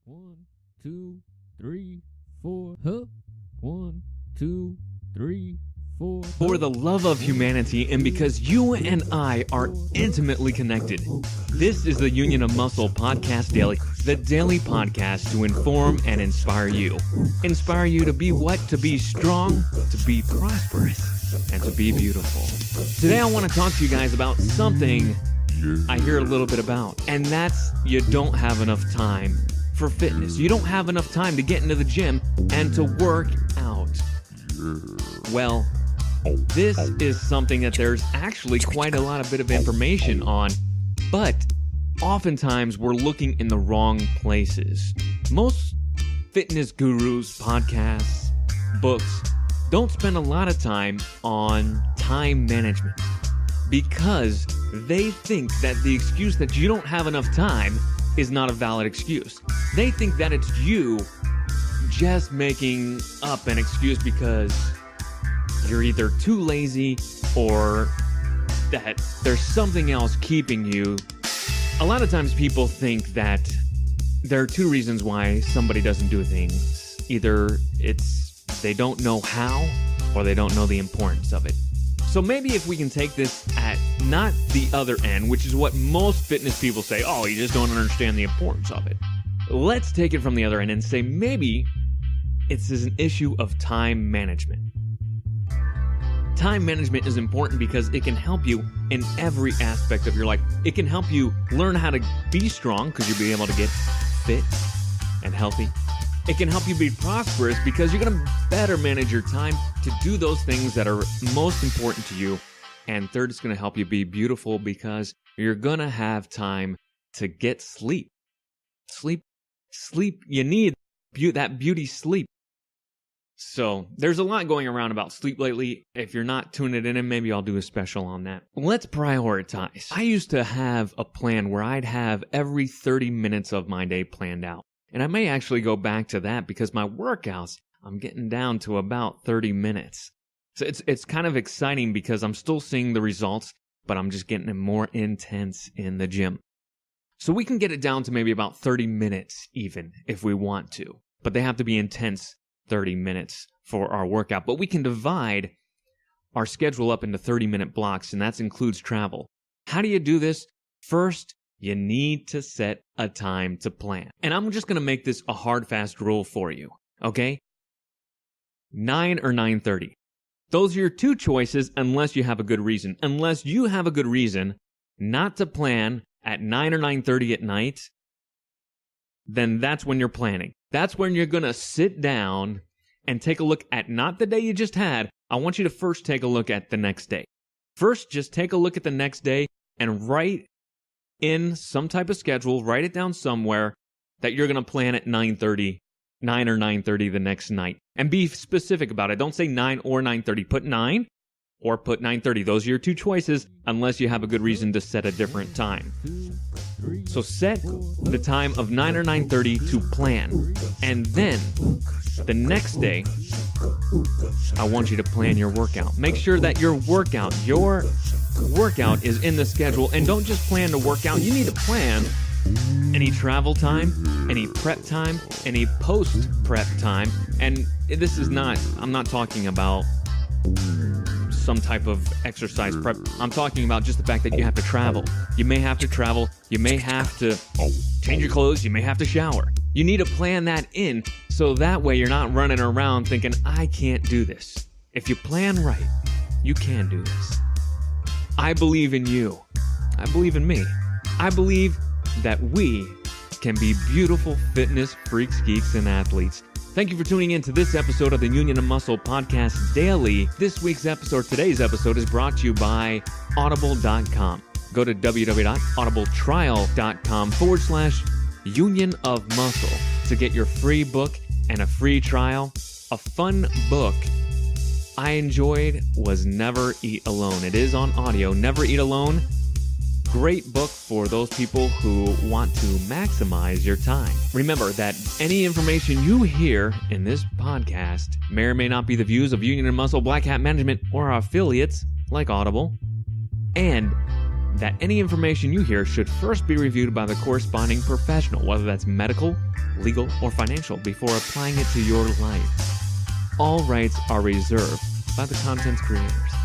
1, 2, 3, 4. Huh? 1, 2, 3, 4. For the love of humanity and because you and I are intimately connected, this is the Union of Muscle Podcast Daily, the daily podcast to inform and inspire you. Inspire you to be what? To be strong, to be prosperous, and to be beautiful. Today I want to talk to you guys about something I hear a little bit about, and that's you don't have enough time for fitness. You don't have enough time to get into the gym and to work out. Well, this is something that there's actually quite a lot of bit of information on, but oftentimes we're looking in the wrong places. Most fitness gurus, podcasts, books don't spend a lot of time on time management because they think that the excuse that you don't have enough time is not a valid excuse. They think that it's you just making up an excuse because you're either too lazy or that there's something else keeping you. A lot of times people think that there are two reasons why somebody doesn't do things. Either it's they don't know how or they don't know the importance of it. So maybe if we can take this at not the other end, which is what most fitness people say, oh, you just don't understand the importance of it. Let's take it from the other end and say maybe it's an issue of time management. Time management is important because it can help you in every aspect of your life. It can help you learn how to be strong because you'll be able to get fit and healthy. It can help you be prosperous because you're going to better manage your time to do those things that are most important to you. And third, it's going to help you be beautiful because you're going to have time to get sleep. Sleep. You need that beauty sleep. So there's a lot going around about sleep lately. If you're not tuning it in, maybe I'll do a special on that. Let's prioritize. I used to have a plan where I'd have every 30 minutes of my day planned out. And I may actually go back to that because my workouts, I'm getting down to about 30 minutes. So it's kind of exciting because I'm still seeing the results, but I'm just getting it more intense in the gym. So we can get it down to maybe about 30 minutes even if we want to. But they have to be intense 30 minutes for our workout. But we can divide our schedule up into 30-minute blocks, and that includes travel. How do you do this? First, you need to set a time to plan. And I'm just going to make this a hard, fast rule for you, okay? 9 or 9:30. Those are your two choices unless you have a good reason. Unless you have a good reason not to plan at 9 or 9:30 at night, then that's when you're planning. That's when you're going to sit down and take a look at not the day you just had. I want you to first take a look at the next day. First, just take a look at the next day and write in some type of schedule, write it down somewhere that you're going to plan at 9 or 9:30 the next night. And be specific about it. Don't say 9 or 9:30. Put 9 or put 9:30. Those are your two choices unless you have a good reason to set a different time. So set the time of 9 or 9:30 to plan. And then the next day, I want you to plan your workout. Make sure that your workout is in the schedule, and don't just plan to work out. You need to plan any travel time, any prep time, any post-prep time. And I'm not talking about some type of exercise prep. I'm talking about just the fact that you have to travel. You may have to travel. You may have to change your clothes. You may have to shower. You need to plan that in so that way you're not running around thinking, I can't do this. If you plan right, you can do this. I believe in you. I believe in me. I believe that we can be beautiful fitness freaks, geeks, and athletes. Thank you for tuning in to this episode of the Union of Muscle Podcast Daily. Today's episode is brought to you by Audible.com. Go to www.audibletrial.com/Union of Muscle to get your free book and a free trial. A fun book I enjoyed was Never Eat Alone. It is on audio. Never Eat Alone. Great book for those people who want to maximize your time. Remember that any information you hear in this podcast may or may not be the views of Union and Muscle, Black Hat Management, or our affiliates like Audible. And that any information you hear should first be reviewed by the corresponding professional, whether that's medical, legal, or financial, before applying it to your life. All rights are reserved by the content creators.